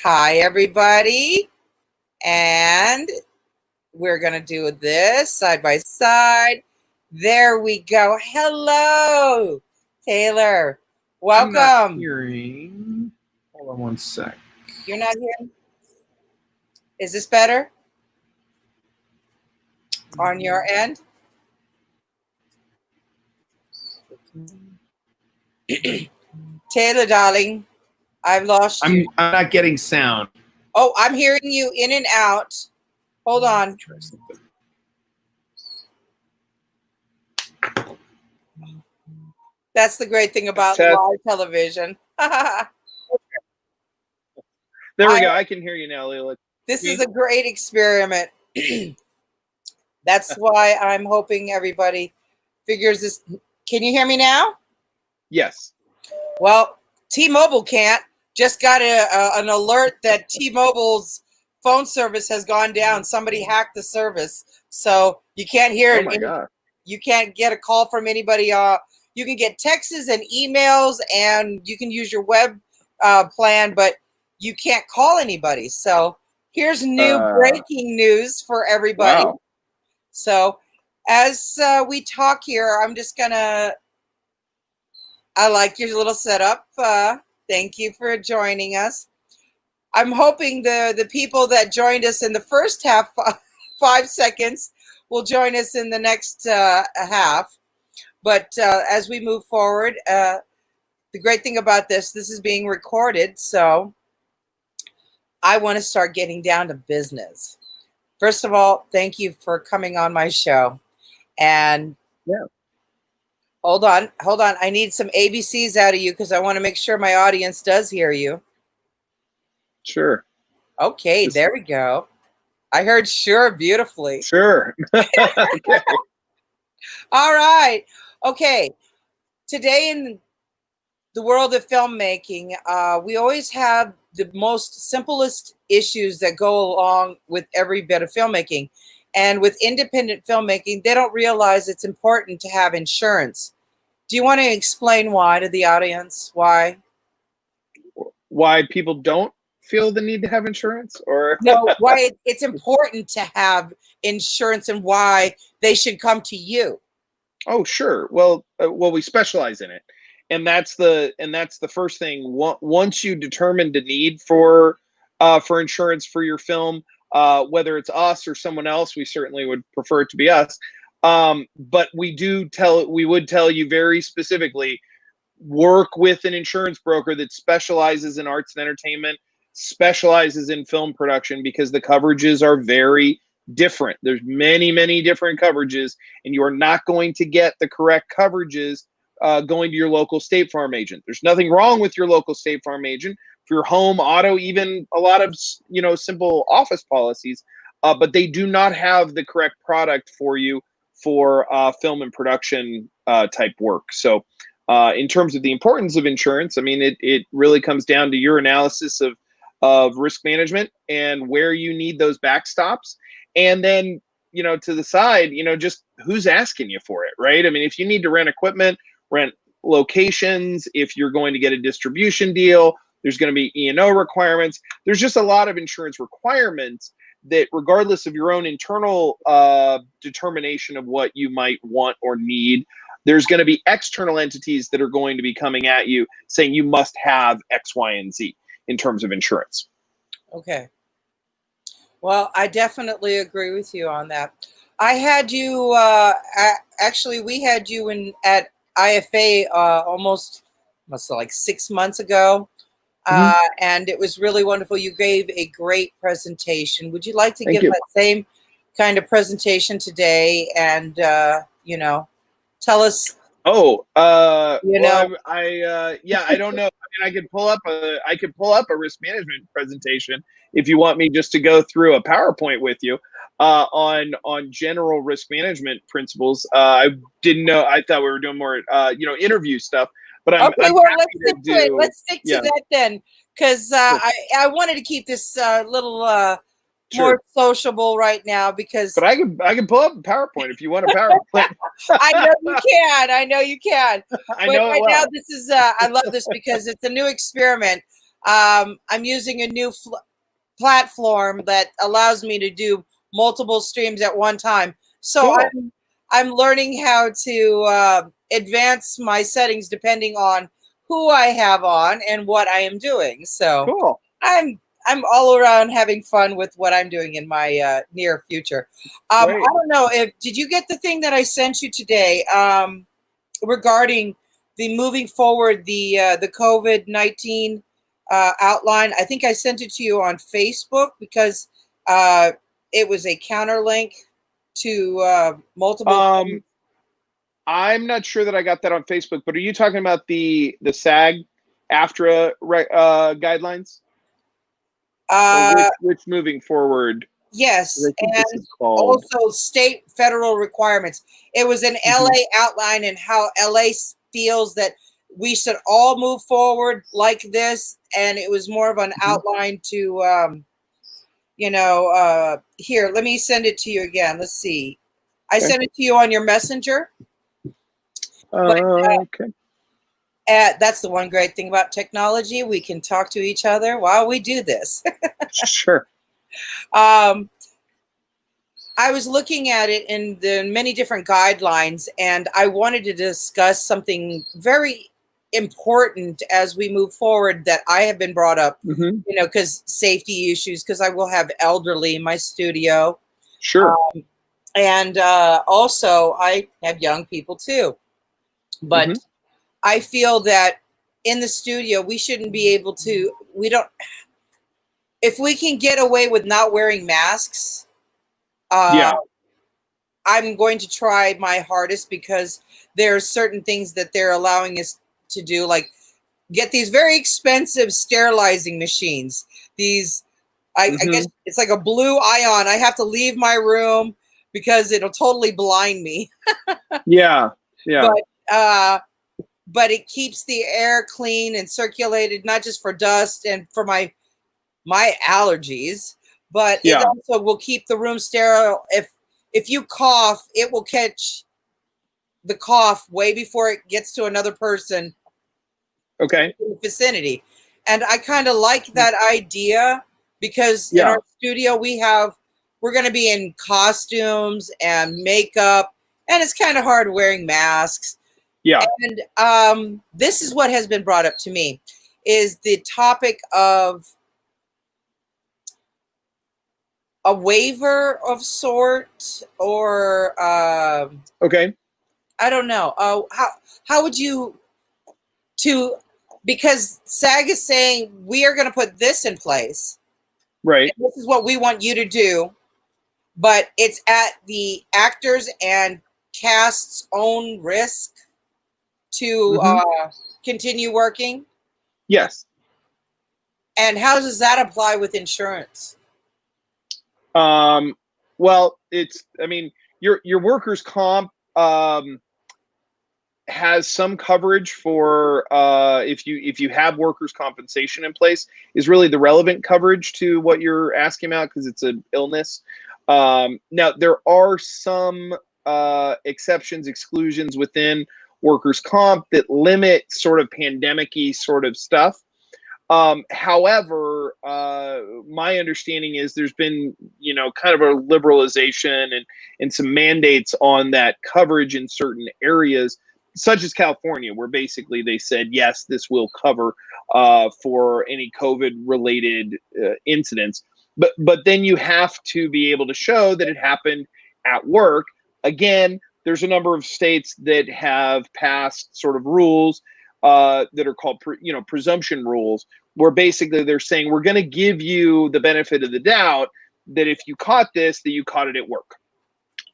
Hi, everybody. And we're going to do this side by side. There we go. Hello, Taylor. Welcome. I'm not hearing. Hold on one sec. You're not hearing? Is this better on your end? Taylor, darling, I've lost you. I'm not getting sound. Oh, I'm hearing you in and out. Hold on. Try something. That's the great thing about live television. There we go. I can hear you now, Leila. This is a great experiment. That's why I'm hoping everybody figures this. Can you hear me now? Yes. Well, T-Mobile can't. Just got an alert that T-Mobile's phone service has gone down. Somebody hacked the service, so you can't hear it. Oh my God. You can't get a call from anybody. You can get texts and emails, and you can use your web plan, but you can't call anybody. So here's new breaking news for everybody. Wow. So as we talk here, I'm just gonna. I like your little setup. Thank you for joining us. I'm hoping the people that joined us in the first half, 5 seconds, will join us in the next half. But as we move forward, the great thing about this is being recorded. So I want to start getting down to business. First of all, thank you for coming on my show. And yeah. Hold on. I need some ABCs out of you because I want to make sure my audience does hear you. Sure. Okay, there we go. I heard sure beautifully. Sure. Okay. All right. Okay. Today in the world of filmmaking, we always have the most simplest issues that go along with every bit of filmmaking. And with independent filmmaking, they don't realize it's important to have insurance. Do you want to explain why to the audience? Why people don't feel the need to have insurance, or no, why it's important to have insurance and why they should come to you? Oh, sure. Well, we specialize in it, and that's the first thing. Once you determine the need for insurance for your film, whether it's us or someone else, we certainly would prefer it to be us. But we would tell you very specifically, work with an insurance broker that specializes in arts and entertainment, specializes in film production, because the coverages are very different. There's many, many different coverages, and you are not going to get the correct coverages going to your local State Farm agent. There's nothing wrong with your local State Farm agent for your home, auto, even a lot of simple office policies, but they do not have the correct product for you for film and production type work. So in terms of the importance of insurance, I mean, it really comes down to your analysis of risk management and where you need those backstops. And then, to the side, just who's asking you for it, right? I mean, if you need to rent equipment, rent locations, if you're going to get a distribution deal, there's going to be E&O requirements. There's just a lot of insurance requirements that, regardless of your own internal determination of what you might want or need, there's going to be external entities that are going to be coming at you saying you must have X, Y, and Z in terms of insurance. Okay. Well, I definitely agree with you on that. I had you, actually, we had you at IFA almost like 6 months ago. And it was really wonderful. You gave a great presentation. Would you like to give that same kind of presentation today and, tell us? Oh, I don't know. I mean, I could pull up a risk management presentation if you want me just to go through a PowerPoint with you on general risk management principles. I didn't know. I thought we were doing more, interview stuff. But I'm let's stick to it. Let's stick to that then, because I wanted to keep this little more sociable right now, because. But I can pull up a PowerPoint if you want a PowerPoint. I know you can. I know right now, this is I love this because it's a new experiment. I'm using a new platform that allows me to do multiple streams at one time. So Cool. I'm learning how to advance my settings depending on who I have on and what I am doing. So Cool. I'm all around having fun with what I'm doing in my near future. I Great. don't know if did you get the thing that I sent you today regarding the moving forward the COVID-19 outline. I think I sent it to you on Facebook because it was a counterlink to multiple things. I'm not sure that I got that on Facebook, but are you talking about the SAG AFTRA guidelines? Or which moving forward? Yes, I think this and is called. also state federal requirements. It was an LA outline and how LA feels that we should all move forward like this, and it was more of an outline to here, let me send it to you again. Let's see. I Okay. sent it to you on your messenger. Okay. That's the one great thing about technology. We can talk to each other while we do this. Sure. I was looking at it in the many different guidelines, and I wanted to discuss something very important as we move forward that I have been brought up, because safety issues, because I will have elderly in my studio. Sure. And also I have young people too. But I feel that in the studio, we shouldn't be able to, if we can get away with not wearing masks, I'm going to try my hardest, because there are certain things that they're allowing us to do, like get these very expensive sterilizing machines. These, I guess it's like a blue ion. I have to leave my room because it'll totally blind me. Yeah. But it keeps the air clean and circulated, not just for dust and for my allergies, but it also will keep the room sterile. If you cough, it will catch the cough way before it gets to another person in the vicinity. And I kind of like that idea, because in our studio we're going to be in costumes and makeup, and it's kind of hard wearing masks. Yeah. And this is what has been brought up to me, is the topic of a waiver of sort, or I don't know. How would you because SAG is saying we are going to put this in place. Right. This is what we want you to do, but it's at the actors and cast's own risk to continue working. Yes. And how does that apply with insurance? Well, your workers' comp has some coverage for if you have workers' compensation in place, is really the relevant coverage to what you're asking about, because it's an illness. Now there are some exceptions, exclusions within workers' comp that limit sort of pandemic-y sort of stuff. However, my understanding is there's been, kind of a liberalization and some mandates on that coverage in certain areas, such as California, where basically they said, yes, this will cover for any COVID-related incidents. But then you have to be able to show that it happened at work. Again, there's a number of states that have passed sort of rules that are called, presumption rules, where basically they're saying, we're going to give you the benefit of the doubt that if you caught this, that you caught it at work.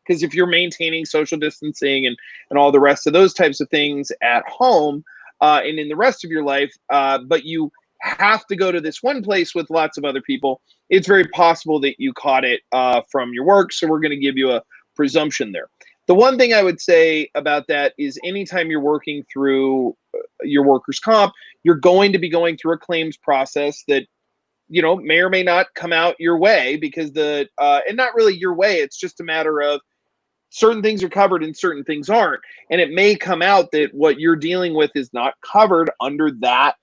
Because if you're maintaining social distancing and all the rest of those types of things at home and in the rest of your life, but you have to go to this one place with lots of other people, it's very possible that you caught it from your work. So we're going to give you a presumption there. The one thing I would say about that is anytime you're working through your workers' comp, you're going to be going through a claims process that, may or may not come out your way, because and not really your way. It's just a matter of certain things are covered and certain things aren't. And it may come out that what you're dealing with is not covered under that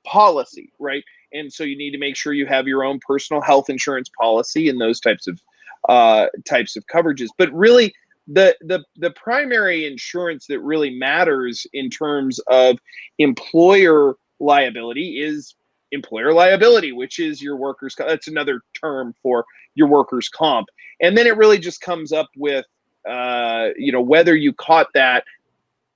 policy, right? And so you need to make sure you have your own personal health insurance policy and those types of coverages. But really, the primary insurance that really matters in terms of employer liability is employer liability, which is your workers' comp. That's another term for your workers' comp. And then it really just comes up with, whether you caught that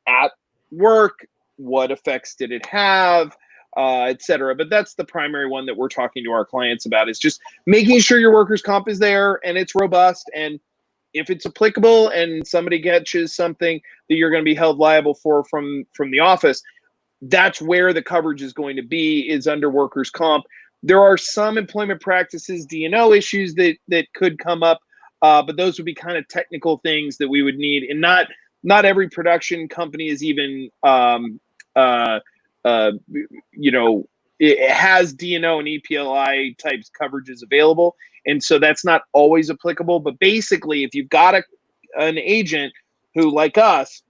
at work, what effects did it have, et cetera. But that's the primary one that we're talking to our clients about, is just making sure your workers' comp is there and it's robust. And if it's applicable and somebody catches something that you're going to be held liable for from the office, that's where the coverage is going to be, is under workers' comp. There are some employment practices D&O issues that could come up, but those would be kind of technical things that we would need. And not every production company is even, it has D&O and EPLI types coverages available. And so that's not always applicable. But basically, if you've got an agent who, like us,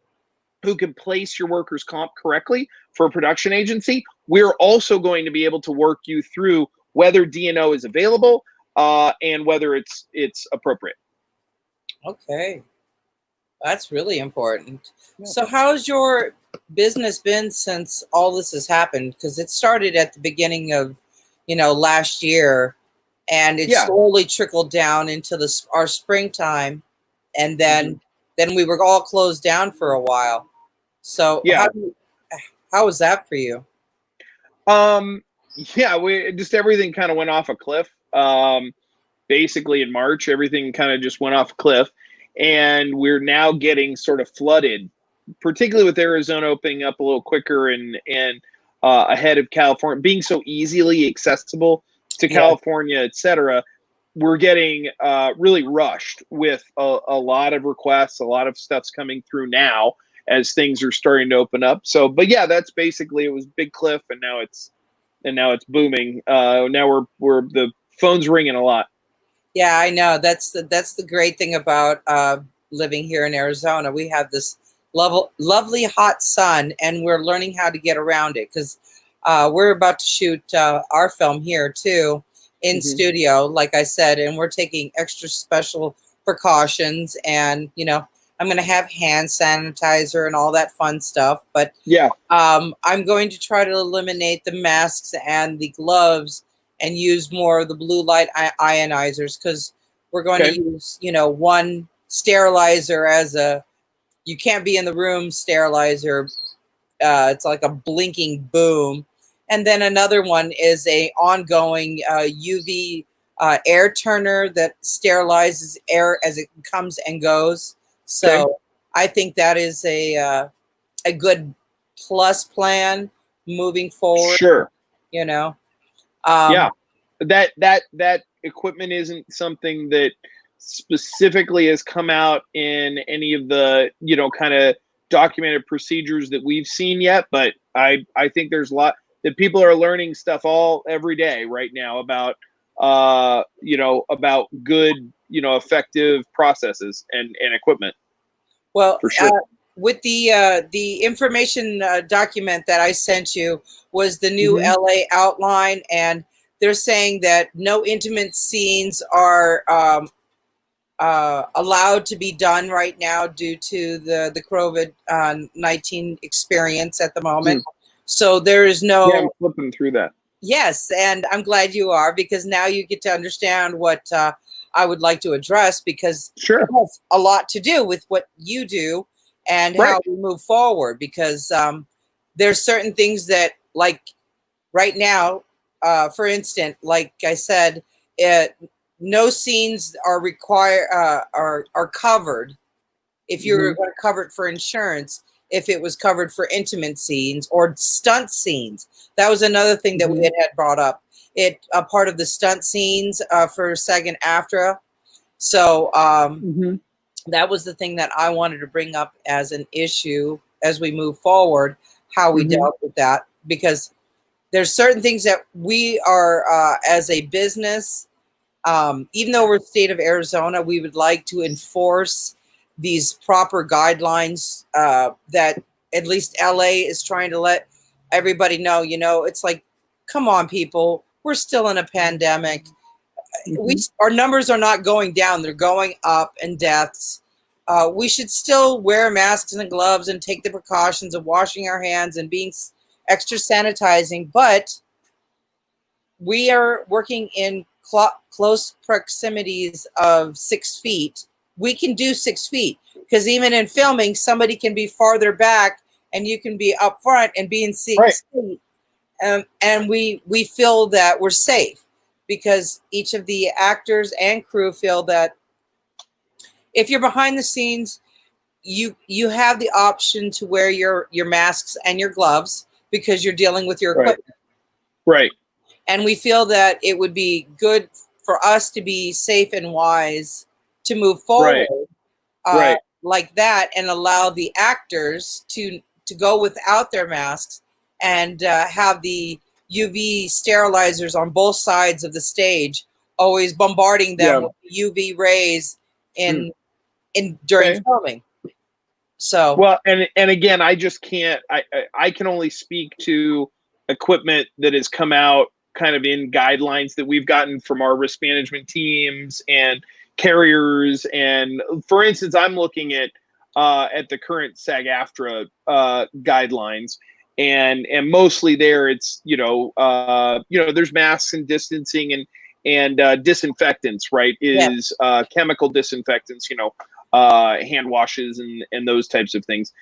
who can place your workers' comp correctly for a production agency, we're also going to be able to work you through whether D&O is available and whether it's appropriate. Okay. That's really important. Yeah. So how's your business been since all this has happened? Because it started at the beginning of, last year, and it slowly trickled down into our springtime, and then we were all closed down for a while. So how was that for you? Everything kind of went off a cliff. Basically in March, everything kind of just went off a cliff. And we're now getting sort of flooded, particularly with Arizona opening up a little quicker and ahead of California, being so easily accessible to California, et cetera. We're getting really rushed with a lot of requests. A lot of stuff's coming through now as things are starting to open up. So, but yeah, that's basically, it was big cliff, and now it's booming. Now we're the phone's ringing a lot. Yeah, I know. That's the great thing about living here in Arizona. We have this lovely hot sun, and we're learning how to get around it, because we're about to shoot our film here too in studio, like I said, and we're taking extra special precautions. And I'm going to have hand sanitizer and all that fun stuff. But I'm going to try to eliminate the masks and the gloves and use more of the blue light ionizers, because we're going to use, one sterilizer as you can't be in the room sterilizer. It's like a blinking boom. And then another one is a ongoing UV air turner that sterilizes air as it comes and goes. So I think that is a good plus plan moving forward. Sure. That equipment isn't something that specifically has come out in any of the kind of documented procedures that we've seen yet, but I think there's a lot that people are learning stuff every day right now about about good effective processes and equipment. Well, for sure. With the information document that I sent you was the new LA outline, and they're saying that no intimate scenes are allowed to be done right now due to the COVID-19 experience at the moment. So there is no. Yeah, I'm flipping through that. Yes, and I'm glad you are, because now you get to understand what I would like to address, because it has a lot to do with what you do and how we move forward. Because there's certain things that, like right now, for instance, like I said, no scenes are required are covered if you're going to cover it for insurance. If it was covered for intimate scenes or stunt scenes, that was another thing that we had brought up. A part of the stunt scenes for SAG-AFTRA. So that was the thing that I wanted to bring up as an issue as we move forward, how we dealt with that, because there's certain things that we are as a business, even though we're the state of Arizona, we would like to enforce these proper guidelines that at least LA is trying to let everybody know. It's like, come on, people, we're still in a pandemic. Mhm. Our numbers are not going down; they're going up in deaths. We should still wear masks and gloves and take the precautions of washing our hands and being extra sanitizing. But we are working in close proximities of 6 feet. We can do 6 feet because even in filming, somebody can be farther back and you can be up front and be in 6 Right. feet. And we feel that we're safe because each of the actors and crew feel that if you're behind the scenes, you have the option to wear your masks and your gloves because you're dealing with your Right. equipment. Right. And we feel that it would be good for us to be safe and wise to move forward Right. Right. like that and allow the actors to go without their masks and have the UV sterilizers on both sides of the stage, always bombarding them Yeah. with UV rays Mm. in during Okay. filming. So Well, and again, I just can't. I can only speak to equipment that has come out kind of in guidelines that we've gotten from our risk management teams and carriers. And for instance, I'm looking at the current SAG-AFTRA guidelines, and mostly there it's there's masks and distancing and disinfectants, right? yeah, Is chemical disinfectants, hand washes and those types of things.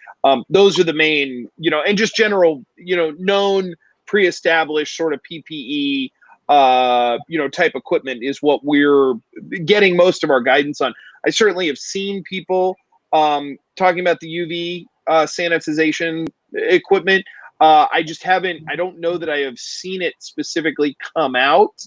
Those are the main, and just general, known pre-established sort of PPE, type equipment is what we're getting most of our guidance on. I certainly have seen people talking about the UV sanitization equipment. I just haven't. I don't know that I have seen it specifically come out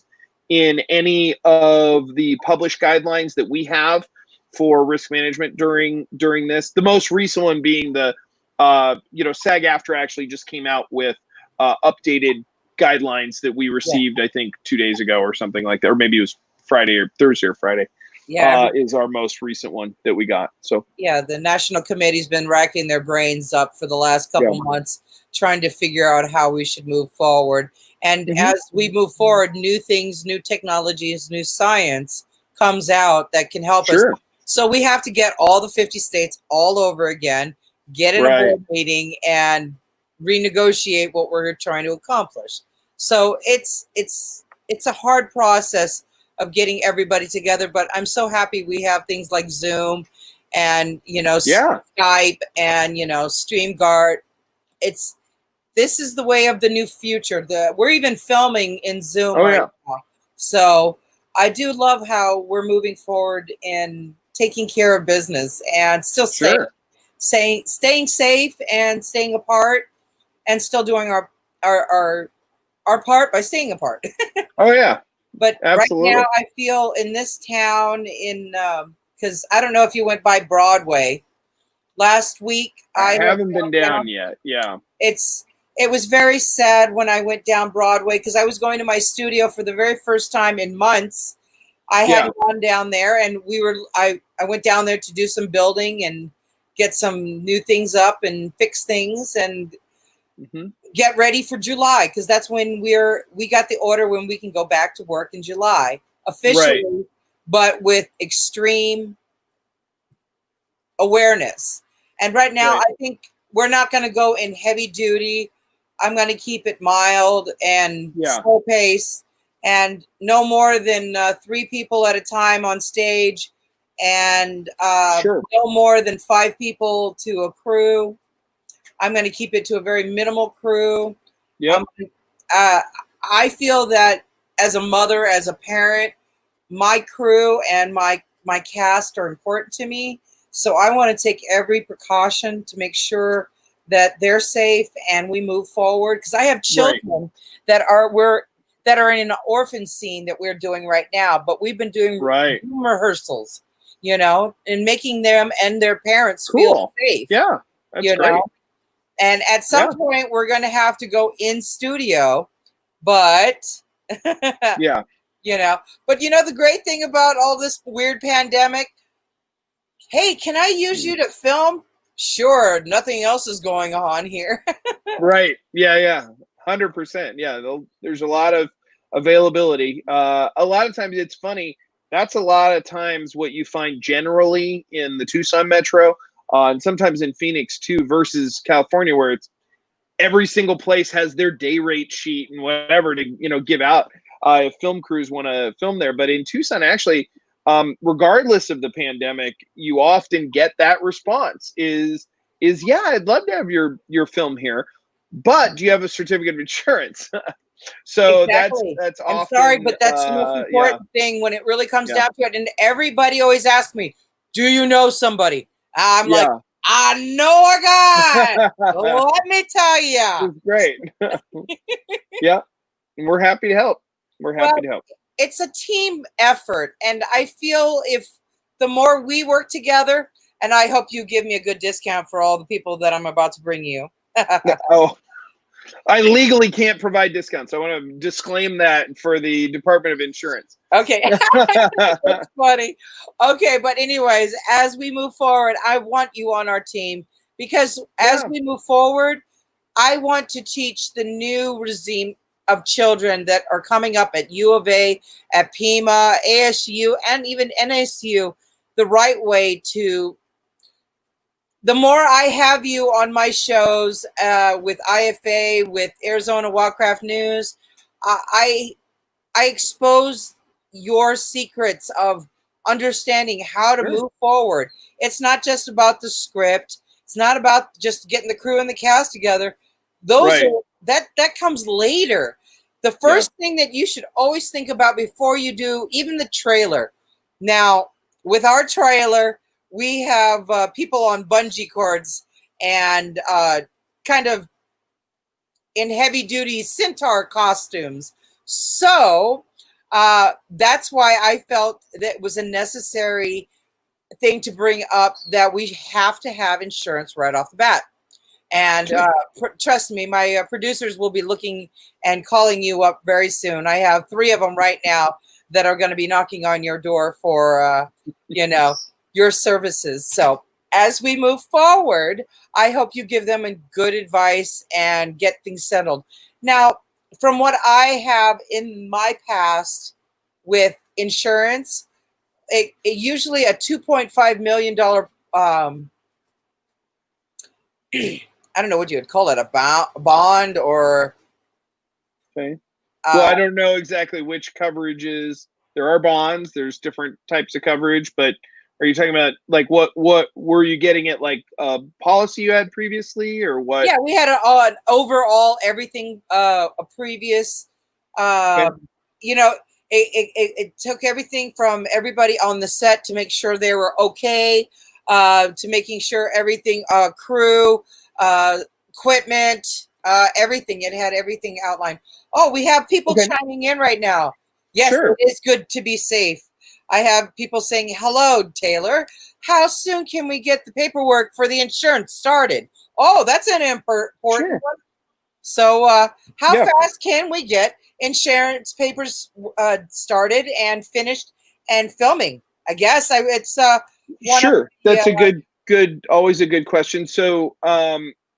in any of the published guidelines that we have for risk management during this. The most recent one being the SAG-AFTRA actually just came out with updated guidelines that we yeah, received, I think 2 days ago or something like that, or maybe it was Friday or Thursday or Friday. yeah. Is our most recent one that we got. So Yeah, the national committee's been racking their brains up for the last yeah. couple months trying to figure out how we should move forward. And Mm-hmm. as we move forward, new things, new technologies, new science comes out that can help us. Sure. So we have to get all the 50 states all over again, get in a Right. board meeting and renegotiate what we're trying to accomplish. So it's a hard process of getting everybody together, but I'm so happy we have things like Zoom and Yeah. Skype and StreamGuard. This is the way of the new future. We're even filming in Zoom Oh right yeah. now. So I do love how we're moving forward and taking care of business and still Sure. staying safe and staying apart and still doing our part by staying apart. Oh yeah. But right Absolutely. now, I feel in this town, because I don't know if you went by Broadway last week. I went haven't been down yet. Yeah. It was very sad when I went down Broadway because I was going to my studio for the very first time in months. I Yeah. hadn't gone down there, and I went down there to do some building and get some new things up and fix things and Mm-hmm. get ready for July because that's when we got the order when we can go back to work in July officially, Right. but with extreme awareness. And right now, Right. I think we're not going to go in heavy duty. I'm going to keep it mild and Yeah. slow pace, and no more than 3 people at a time on stage, and Sure. no more than 5 people to a crew. I'm going to keep it to a very minimal crew. Yep. I feel that as a mother, as a parent, my crew and my cast are important to me. So I want to take every precaution to make sure that they're safe and we move forward. Because I have children that are in an orphan scene that we're doing right now, but we've been doing Right. rehearsals, and making them and their parents Cool. feel safe. Yeah. That's you great. know. And at some point, we're going to have to go in studio, but Yeah. But the great thing about all this weird pandemic, hey, can I use you to film? Sure, nothing else is going on here. Right. Yeah. Yeah. 100%. Yeah. There's a lot of availability. A lot of times it's funny. That's a lot of times what you find generally in the Tucson metro, and sometimes in Phoenix too, versus California, where it's every single place has their day rate sheet and whatever to give out if film crews want to film there. But in Tucson, actually, regardless of the pandemic, you often get that response: is yeah, I'd love to have your film here, but do you have a certificate of insurance? So Exactly. that's I'm sorry, often but that's the most yeah, important thing when it really comes yeah, down to it. And everybody always asks me, "Do you know somebody?" I'm like, yeah. "I know a guy. Let me tell you." It's great. Yeah, and we're happy to help. We're Well, happy to help. it's a team effort, and I feel if the more we work together, and I hope you give me a good discount for all the people that I'm about to bring you. Oh, I legally can't provide discounts. I want to disclaim that for the Department of Insurance. Okay. That's funny. Okay, but anyways, as we move forward, I want you on our team because as Yeah, we move forward, I want to teach the new regime of children that are coming up at U of A, at Pima, ASU, and even NSU the right way to. The more I have you on my shows with IFA, with Arizona Wildcraft News, I I expose your secrets of understanding how to sure. move forward. It's not just about the script. It's not about just getting the crew and the cast together. Those Right. are that comes later. The Yeah. first thing that you should always think about before you do even the trailer. Now, with our trailer, we have people on bungee cords and kind of in heavy duty centaur costumes. So that's why I felt that it was a necessary thing to bring up that we have to have insurance right off the bat. And Sure. trust me, my producers will be looking and calling you up very soon. I have 3 of them right now that are going to be knocking on your door for, your services. So as we move forward, I hope you give them a good advice and get things settled. Now, from what I have in my past with insurance, it usually a $2.5 million I don't know what you would call it, a bond or Okay. Well, uh, I don't know exactly which coverages. There are bonds. There's different types of coverage, but are you talking about like what were you getting at, like a policy you had previously, or what? yeah, we had an overall everything a previous Okay. um, you know it took everything from everybody on the set to make sure they were okay, to making sure everything crew, uh, equipment, everything. It had everything outlined. Oh, we have people Okay. chiming in right now. Yes, it Sure. is good to be safe. I have people saying, "Hello, Taylor. How soon can we get the paperwork for the insurance started?" Oh, that's an important Sure. one. So, how Yeah. fast can we get insurance papers started and finished and filming? I guess it's one of Sure. the That's a always a good question. So,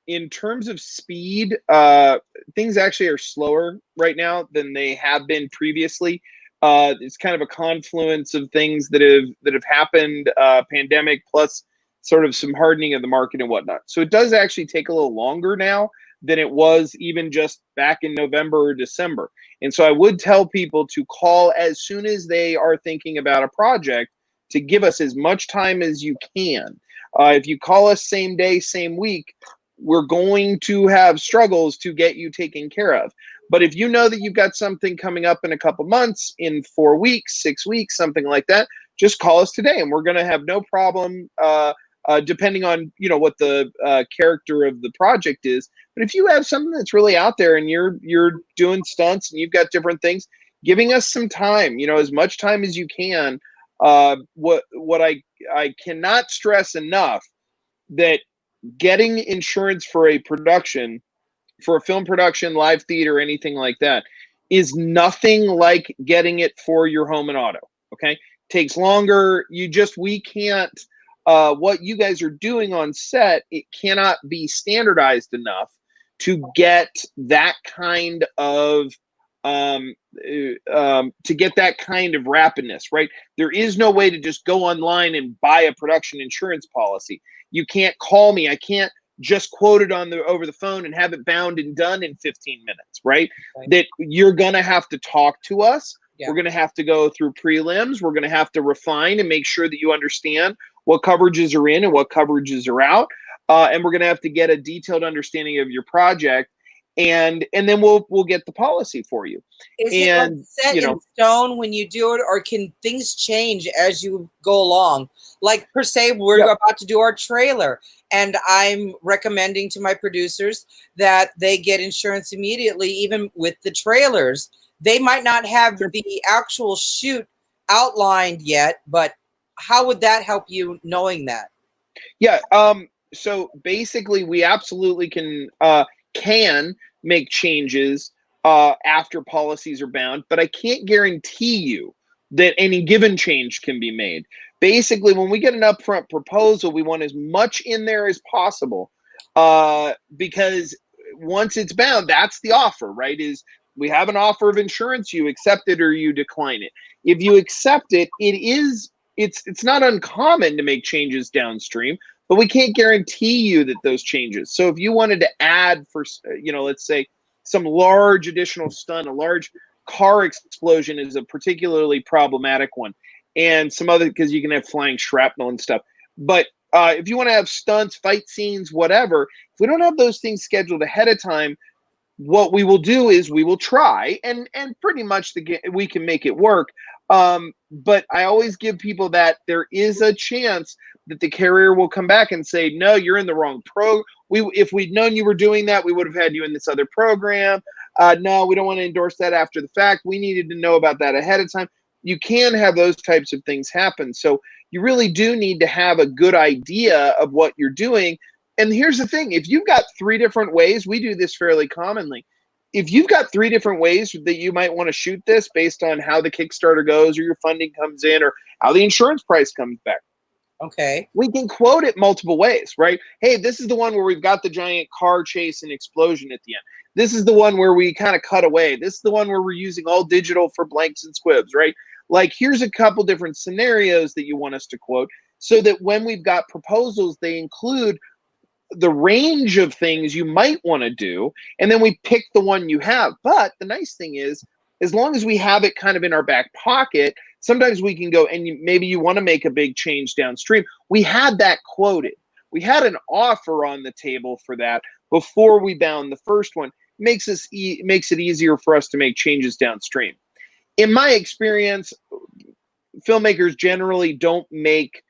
in terms of speed, things actually are slower right now than they have been previously. It's kind of a confluence of things that have happened, pandemic plus sort of some hardening of the market and whatnot. So it does actually take a little longer now than it was even just back in November or December. And so I would tell people to call as soon as they are thinking about a project, to give us as much time as you can. If you call us same day, same week, we're going to have struggles to get you taken care of. But if you know that you've got something coming up in a couple months, in 4 weeks, 6 weeks, something like that, just call us today, and we're going to have no problem. Depending on what the character of the project is. But if you have something that's really out there and you're doing stunts and you've got different things, giving us some time, as much time as you can. What I cannot stress enough, that getting insurance for a production, for a film production, live theater, anything like that, is nothing like getting it for your home and auto. Okay, takes longer. We can't. What you guys are doing on set, it cannot be standardized enough to get that kind of to get that kind of rapidness, right? There is no way to just go online and buy a production insurance policy. You can't call me. I can't just quote it on the over the phone and have it bound and done in 15 minutes, right? That you're gonna have to talk to us. Yeah. We're gonna have to go through prelims. We're gonna have to refine and make sure that you understand what coverages are in and what coverages are out. And we're gonna have to get a detailed understanding of your project, and then we'll get the policy for you. Is it like set in stone when you do it, or can things change as you go along? Like, per se, we're about to do our trailer, and I'm recommending to my producers that they get insurance immediately, even with the trailers. They might not have the actual shoot outlined yet, but how would that help you knowing that? Yeah. So basically, we absolutely can make changes after policies are bound, but I can't guarantee you that any given change can be made. Basically, when we get an upfront proposal, we want as much in there as possible, because once it's bound, that's the offer, right? Is we have an offer of insurance, you accept it or you decline it. If you accept it, it's not uncommon to make changes downstream, but we can't guarantee you that those changes. So if you wanted to add for, let's say some large additional stun, a large car explosion is a particularly problematic one, and some other, because you can have flying shrapnel and stuff. But if you want to have stunts, fight scenes, whatever, if we don't have those things scheduled ahead of time, what we will do is we will try, and pretty much we can make it work. But I always give people that there is a chance that the carrier will come back and say, no, you're in the wrong if we'd known you were doing that, we would have had you in this other program. No, we don't want to endorse that after the fact. We needed to know about that ahead of time. You can have those types of things happen. So you really do need to have a good idea of what you're doing. And here's the thing, if you've got 3 different ways, we do this fairly commonly. If you've got 3 different ways that you might want to shoot this based on how the Kickstarter goes or your funding comes in or how the insurance price comes back, okay, we can quote it multiple ways, right? Hey, this is the one where we've got the giant car chase and explosion at the end. This is the one where we kind of cut away. This is the one where we're using all digital for blanks and squibs, right? Like, here's a couple different scenarios that you want us to quote, so that when we've got proposals, they include the range of things you might want to do, and then we pick the one you have. But the nice thing is, as long as we have it kind of in our back pocket, sometimes we can go, and maybe you want to make a big change downstream. We had that quoted. We had an offer on the table for that before we bound the first one. Makes it easier for us to make changes downstream. In my experience, filmmakers generally don't make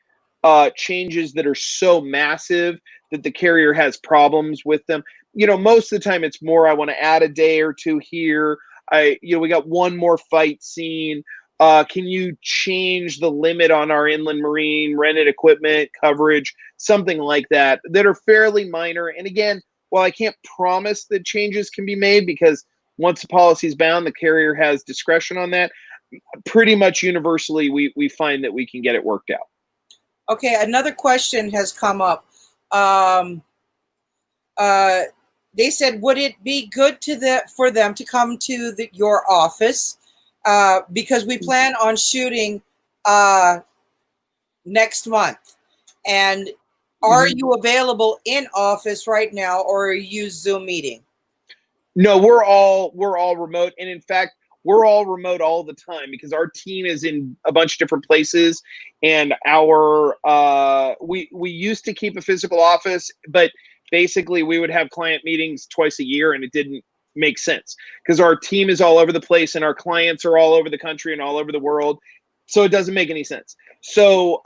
changes that are so massive that the carrier has problems with them. Most of the time it's more, I want to add a day or two here. We got one more fight scene. Can you change the limit on our inland marine rented equipment coverage? Something like that are fairly minor. And again, while I can't promise that changes can be made, because once the policy is bound, the carrier has discretion on that, pretty much universally we find that we can get it worked out. Okay, another question has come up. They said, would it be good for them to come to your office? Because we plan on shooting next month. And are you available in office right now, or use Zoom meeting? No, we're all remote, and in fact, we're all remote all the time because our team is in a bunch of different places, and we used to keep a physical office, but basically we would have client meetings twice a year, and it didn't make sense because our team is all over the place and our clients are all over the country and all over the world, so it doesn't make any sense. So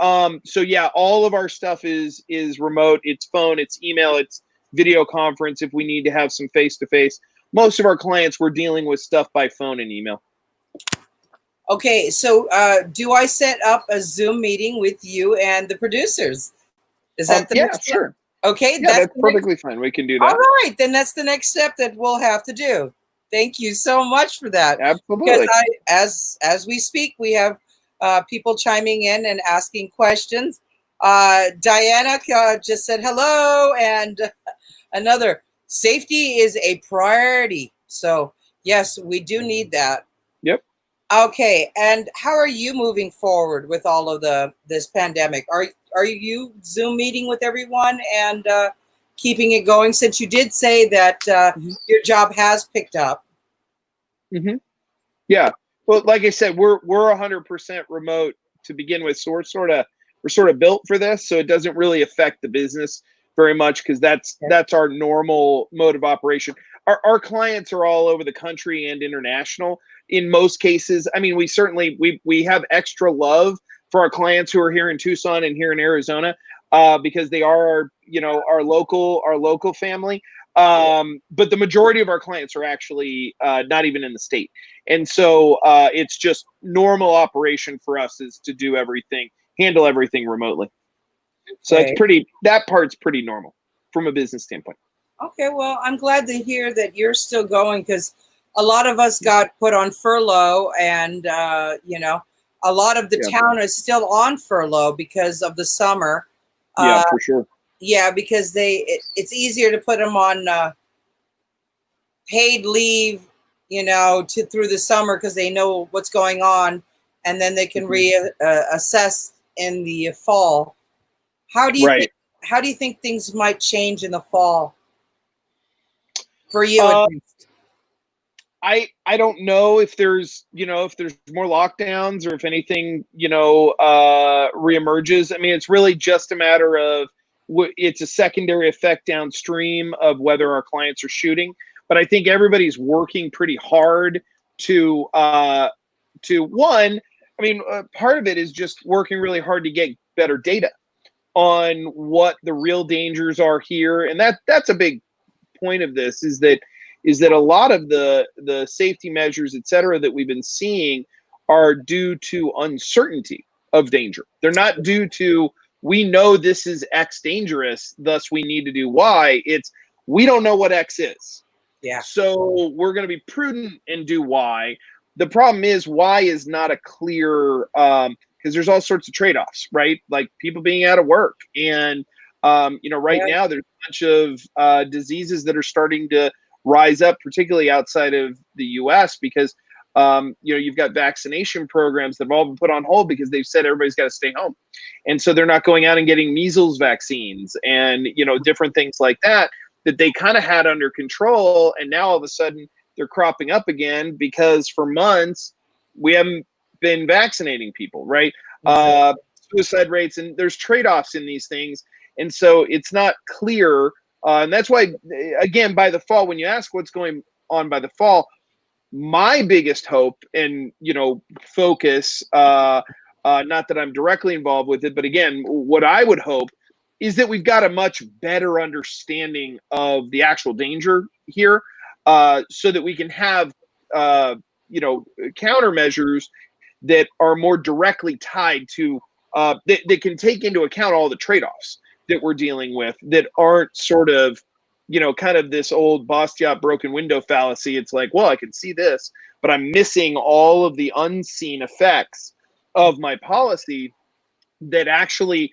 yeah, all of our stuff is remote. It's phone, it's email, it's video conference if we need to have some face-to-face. Most of our clients, we're dealing with stuff by phone and email. Okay, so do I set up a Zoom meeting with you and the producers? Is that the next step? Sure. Okay, yeah, that's perfectly fine. We can do that. All right, then that's the next step that we'll have to do. Thank you so much for that. Absolutely. Because as we speak, we have people chiming in and asking questions. Diana just said hello, and another, safety is a priority. So Yes, we do need that. Yep. Okay, and how are you moving forward with all of this pandemic? Are you Zoom meeting with everyone and keeping it going? Since you did say that Hmm. your job has picked up. Hmm. Yeah. Well, like I said, we're 100% remote to begin with, so we're sort of built for this, so it doesn't really affect the business very much because that's our normal mode of operation. Our clients are all over the country and international. In most cases, I mean, we have extra love for our clients who are here in Tucson and here in Arizona, because they are our local family. But the majority of our clients are actually not even in the state. And so it's just normal operation for us is to handle everything remotely. So Okay. that part's pretty normal from a business standpoint. Okay, well, I'm glad to hear that you're still going because a lot of us got put on furlough, and a lot of the Yeah. town is still on furlough because of the summer. Yeah, Uh, for sure. yeah, because it's easier to put them on paid leave, through the summer because they know what's going on, and then they can Hmm. reassess in the fall. How do you think? Right. How do you think things might change in the fall for you, at Uh, least? I don't know if there's more lockdowns or if anything reemerges. I mean, it's really just a matter of it's a secondary effect downstream of whether our clients are shooting. But I think everybody's working pretty hard to one. I mean, part of it is just working really hard to get better data on what the real dangers are here, and that's a big point of this is that a lot of the safety measures, et cetera, that we've been seeing are due to uncertainty of danger. They're not due to we know this is X dangerous, thus we need to do Y. It's we don't know what X is. Yeah. So we're going to be prudent and do Y. The problem is Y is not a clear because there's all sorts of trade-offs, right? Like people being out of work, and right Yeah. now there's a bunch of diseases that are starting to rise up, particularly outside of the U.S. because you've got vaccination programs that have all been put on hold because they've said everybody's got to stay home, and so they're not going out and getting measles vaccines and different things like that they kind of had under control, and now all of a sudden they're cropping up again because for months we haven't been vaccinating people, right? Exactly. Suicide rates, and there's trade-offs in these things, and so it's not clear. And that's why, again, by the fall, when you ask what's going on by the fall, my biggest hope and focus, not that I'm directly involved with it, but again, what I would hope is that we've got a much better understanding of the actual danger here, so that we can have countermeasures that are more directly tied to that can take into account all the trade-offs that we're dealing with that aren't sort of kind of this old Bastiat broken window fallacy. It's like, well, I can see this, but I'm missing all of the unseen effects of my policy that actually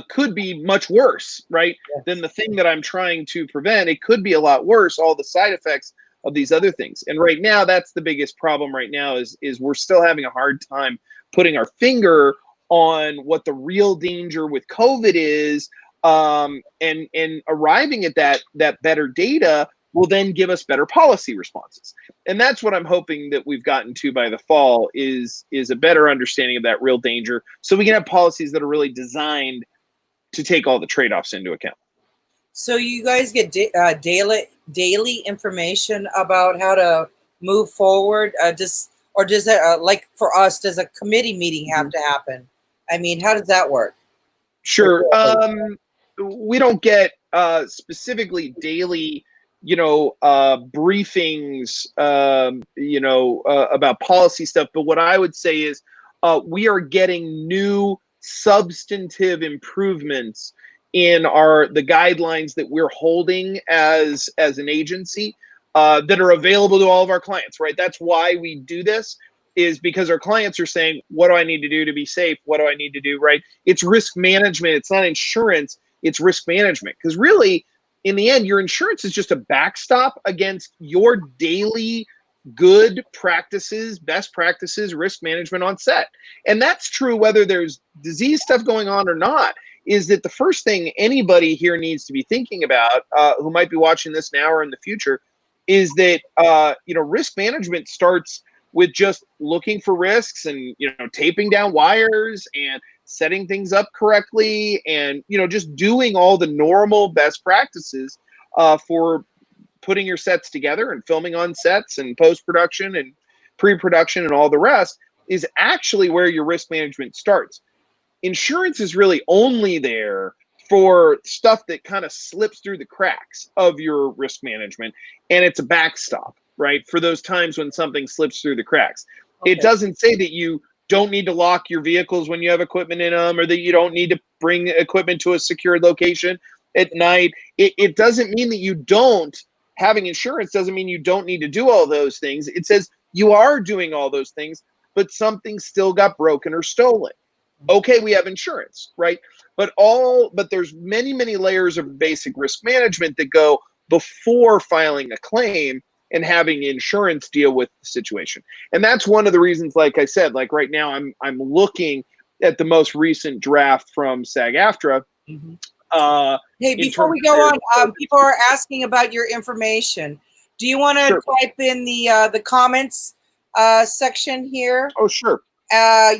could be much worse, right, than the thing that I'm trying to prevent. It could be a lot worse, all the side effects of these other things. And right now, that's the biggest problem right now is we're still having a hard time putting our finger on what the real danger with COVID is, and arriving at that better data will then give us better policy responses. And that's what I'm hoping that we've gotten to by the fall is a better understanding of that real danger, so we can have policies that are really designed to take all the trade-offs into account. So you guys get daily information about how to move forward. Does it, like for us, does a committee meeting have to happen? I mean, how does that work? Sure. We don't get specifically daily, briefings, about policy stuff. But what I would say is we are getting new substantive improvements in the guidelines that we're holding as an agency, that are available to all of our clients, right? That's why we do this, is because our clients are saying, what do I need to do to be safe? What do I need to do, right? It's risk management. It's not insurance. It's risk management. Because really, in the end, your insurance is just a backstop against your daily good practices, best practices, risk management on set. And that's true whether there's disease stuff going on or not. Is that the first thing anybody here needs to be thinking about, who might be watching this now or in the future, is that risk management starts with just looking for risks and taping down wires and setting things up correctly, and just doing all the normal best practices for putting your sets together and filming on sets and post-production and pre-production and all the rest is actually where your risk management starts. Insurance is really only there for stuff that kind of slips through the cracks of your risk management, and it's a backstop, right, for those times when something slips through the cracks. Okay. It doesn't say that you don't need to lock your vehicles when you have equipment in them, or that you don't need to bring equipment to a secured location at night. It doesn't mean that you don't. Having insurance doesn't mean you don't need to do all those things. It says you are doing all those things, but something still got broken or stolen. Okay, we have insurance, right? But there's many, many layers of basic risk management that go before filing a claim and having insurance deal with the situation. And that's one of the reasons, like I said, like right now I'm looking at the most recent draft from SAG-AFTRA. Mm-hmm. Hey, before we go on, people are asking about your information. Do you want to type in the comments section here? Oh, sure.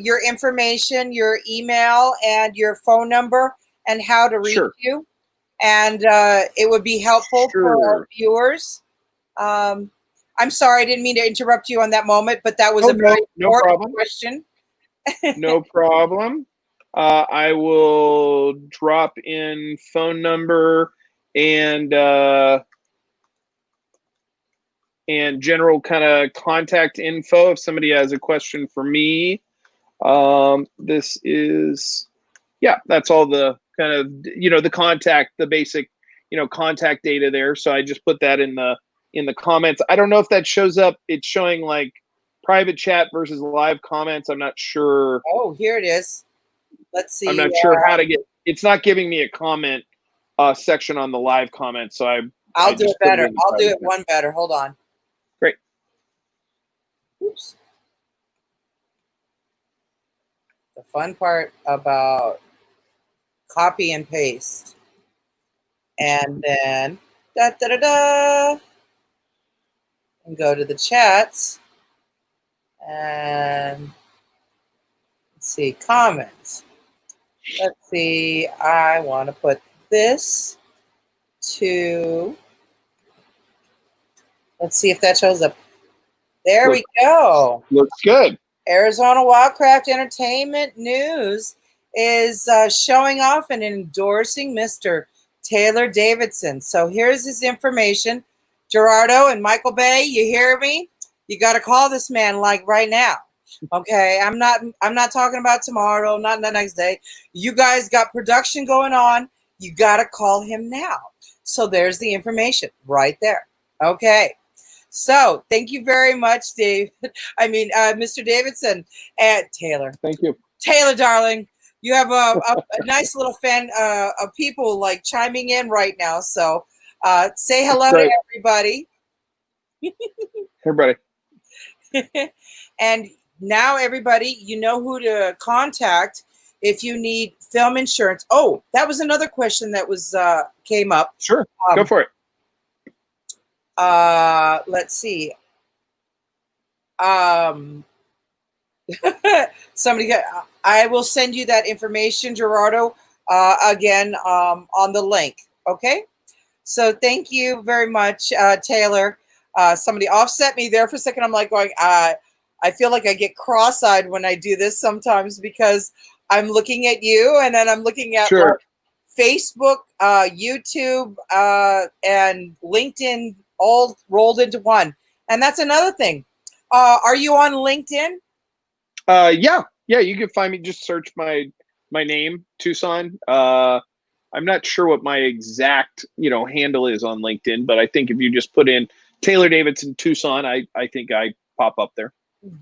Your information, your email, and your phone number, and how to reach you. And it would be helpful for our viewers. I'm sorry, I didn't mean to interrupt you on that moment, but that was a very important question. No problem. I will drop in phone number and general kind of contact info if somebody has a question for me. This is, that's all the kind of, the contact, the basic, contact data there. So I just put that in the comments. I don't know if that shows up. It's showing like private chat versus live comments. I'm not sure. Oh, here it is. Let's see. I'm not sure how to get, it's not giving me a comment section on the live comment. So I'll do it better. I'll do it one better. Hold on. Great. Oops. The fun part about copy and paste. And then and go to the chats and let's see, comments. Let's see, I want to put this to, let's see if that shows up. There we go. Looks good. Arizona Wildcraft Entertainment News is showing off and endorsing Mr. Taylor Davidson. So here's his information. Gerardo and Michael Bay, you hear me? You got to call this man like right now. Okay, I'm not talking about tomorrow, not the next day. You guys got production going on. You got to call him now. So there's the information right there. Okay. So thank you very much, Dave. Mr. Davidson and Taylor. Thank you. Taylor, darling, you have a nice little fan of people like chiming in right now. So say hello to everybody. Everybody. And now, everybody, you know who to contact if you need film insurance. Oh, that was another question that was came up. Sure, go for it. Let's see. Somebody, I will send you that information, Gerardo, again on the link. Okay. So thank you very much, Taylor. Somebody offset me there for a second. I'm like going, I feel like I get cross-eyed when I do this sometimes because I'm looking at you and then I'm looking at like, Facebook, YouTube, and LinkedIn all rolled into one. And that's another thing. Are you on LinkedIn? Yeah, you can find me. Just search my name, Tucson. I'm not sure what my exact handle is on LinkedIn, but I think if you just put in Taylor Davidson Tucson, I think I pop up there.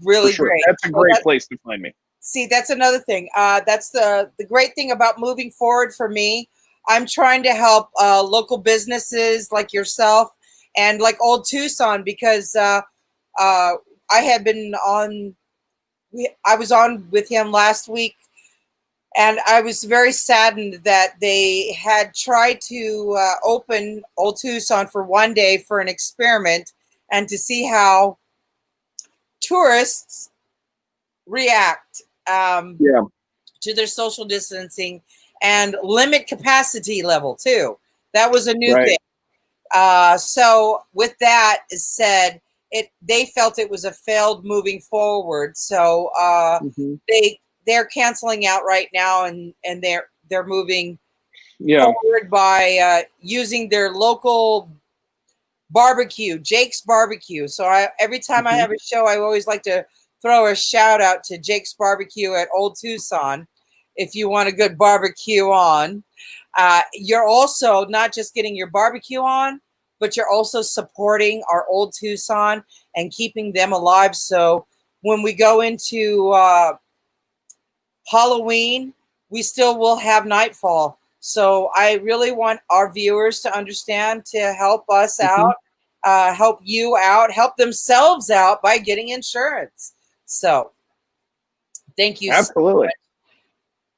Really great. That's a great place to find me. See, that's another thing. That's the great thing about moving forward for me. I'm trying to help local businesses like yourself and like Old Tucson because I had been on. I was on with him last week, and I was very saddened that they had tried to open Old Tucson for one day for an experiment and to see how tourists react Yeah. to their social distancing and limit capacity level too. That was a new Right. thing. So with that said, they felt it was a failed moving forward. So Mhm. they're canceling out right now, and they're moving Yeah. forward by using their local barbecue, Jake's Barbecue. So every time I Mhm. have a show, I always like to throw a shout out to Jake's Barbecue at Old Tucson. If you want a good barbecue on, you're also not just getting your barbecue on, but you're also supporting our Old Tucson and keeping them alive. So when we go into Halloween, we still will have Nightfall. So I really want our viewers to understand, to help us Mhm. out, help you out, help themselves out by getting insurance. So thank you so Absolutely. much.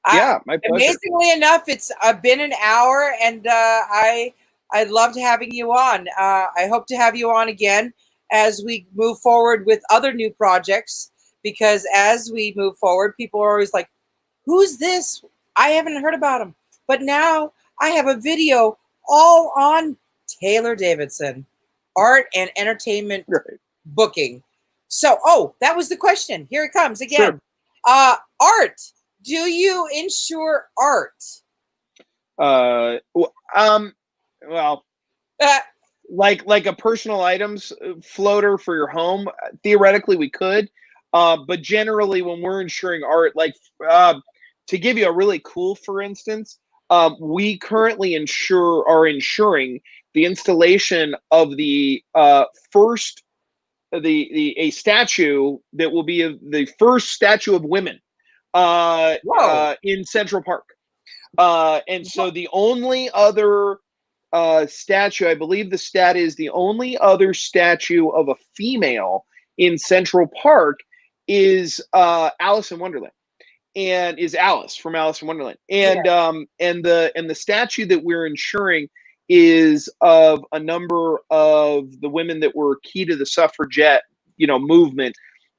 I, Yeah, my pleasure. amazingly enough, it's been an hour, and I loved having you on. I hope to have you on again as we move forward with other new projects. Because as we move forward, people are always like, "Who's this? I haven't heard about him." But now I have a video all on Taylor Davidson, art and entertainment Right. booking. So, that was the question. Here it comes Sure. again. Art. Do you insure art? Well, Uh, like a personal items floater for your home, theoretically we could, but generally when we're insuring art, like to give you a really cool for instance, we currently are insuring the installation of the first a statue that will be the first statue of women whoa. in Central Park. And so the only other statue, I believe the stat is the only other statue of a female in Central Park is Alice in Wonderland, and is Alice from Alice in Wonderland. Yeah. And the statue that we're insuring is of a number of the women that were key to the suffragette, movement,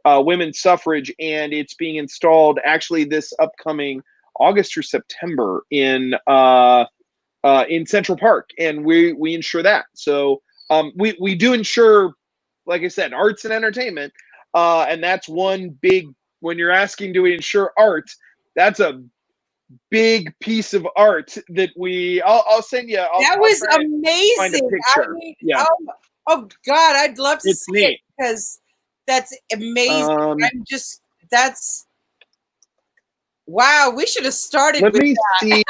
women's suffrage, and it's being installed actually this upcoming August or September in Central Park, and we insure that. So we do insure, like I said, arts and entertainment, and that's one big. When you're asking, do we insure art? That's a big piece of art that I'll send you. I'll was try and find a amazing. I picture. mean, Yeah, oh God, I'd love to it's see it neat. because that's amazing. Um, That's wow. We should have started Let with me see.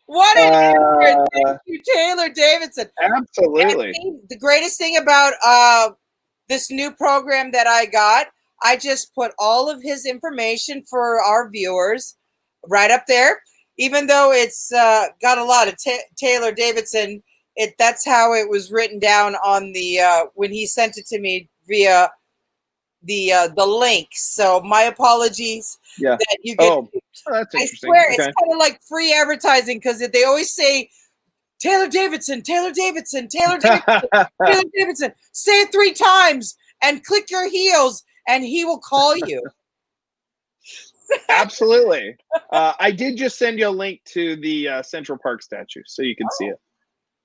what an answer. Uh, Thank you, Taylor Davidson. Absolutely. And the greatest thing about this new program that I got, I just put all of his information for our viewers right up there. Even though it's got a lot of Taylor Davidson, that's how it was written down on the when he sent it to me via the link. So my apologies Yeah. that you get. Oh, that's I interesting. swear it's Okay. kind of like free advertising because they always say Taylor Davidson, Taylor Davidson, Taylor Davidson, Taylor Davidson. Say it 3 times and click your heels, and he will call you. Absolutely. I did just send you a link to the Central Park statue, so you can see it.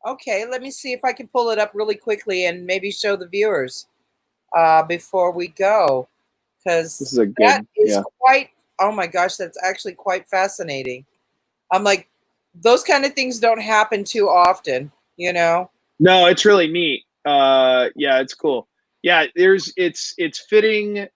Okay, let me see if I can pull it up really quickly and maybe show the viewers before we go, This because is a that good, is yeah. quite. Oh my gosh, that's actually quite fascinating. I'm like, those kind of things don't happen too often, you know. No, it's really neat. Yeah, it's cool. Yeah, it's fitting.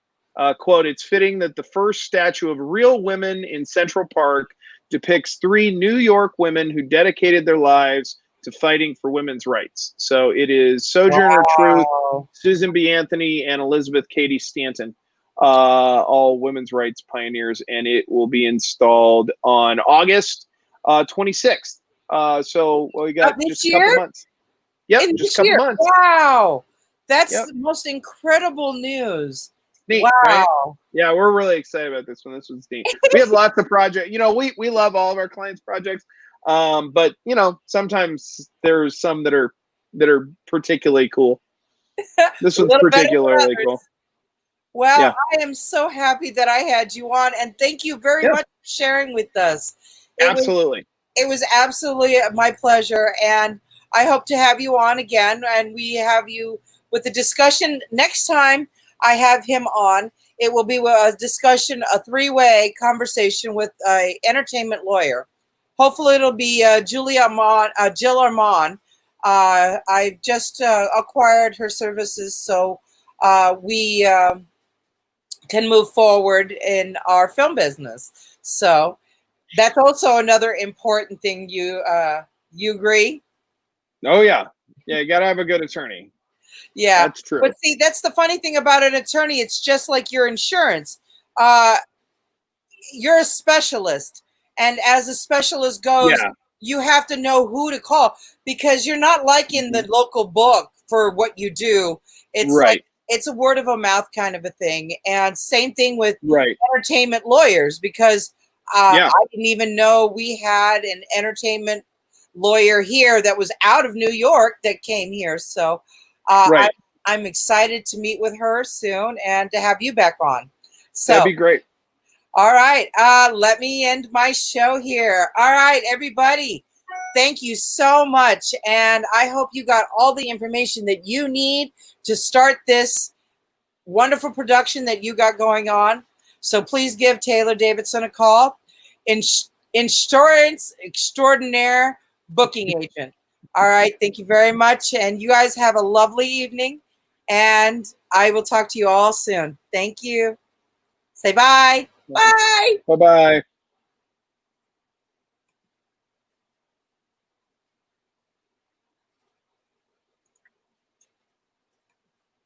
Quote: It's fitting that the first statue of real women in Central Park depicts 3 New York women who dedicated their lives to fighting for women's rights. So it is Sojourner Truth, Wow. Susan B. Anthony, and Elizabeth Cady Stanton, all women's rights pioneers, and it will be installed on August 26th. So we got This just a couple year? months. Yep, In just this a couple year? months. Wow. That's Yep. the most incredible news. Neat, right? Wow. Yeah, we're really excited about this one. This one's neat. We have lots of projects. You know, we love all of our clients' projects, but you know, sometimes there's some that are particularly cool. A This one's little better than particularly others. cool. Well, Yeah, I am so happy that I had you on, and thank you very yeah, much for sharing with us. It was absolutely. it was absolutely my pleasure, and I hope to have you on again, and we have you with the discussion next time I have him on. It will be a discussion, a three-way conversation with a entertainment lawyer. Hopefully, it'll be Jill Armand. I've just acquired her services, so we can move forward in our film business. So that's also another important thing. You agree? Oh yeah, yeah. You gotta have a good attorney. Yeah. That's true. But see, that's the funny thing about an attorney. It's just like your insurance. Uh, you're a specialist, and as a specialist goes, Yeah. you have to know who to call because you're not like in the Mhm. local book for what you do. It's like Right. it's a word of a mouth kind of a thing. And same thing with Right. entertainment lawyers because Yeah. I didn't even know we had an entertainment lawyer here that was out of New York that came here. So Right. I'm excited to meet with her soon and to have you back on. That'd So be great. all right. Let me end my show here. All right, everybody. Thank you so much. And I hope you got all the information that you need to start this wonderful production that you got going on. So please give Taylor Davidson a call. Insurance extraordinaire booking agent. All right. Thank you very much. And you guys have a lovely evening. And I will talk to you all soon. Thank you. Say bye. Bye. Bye bye.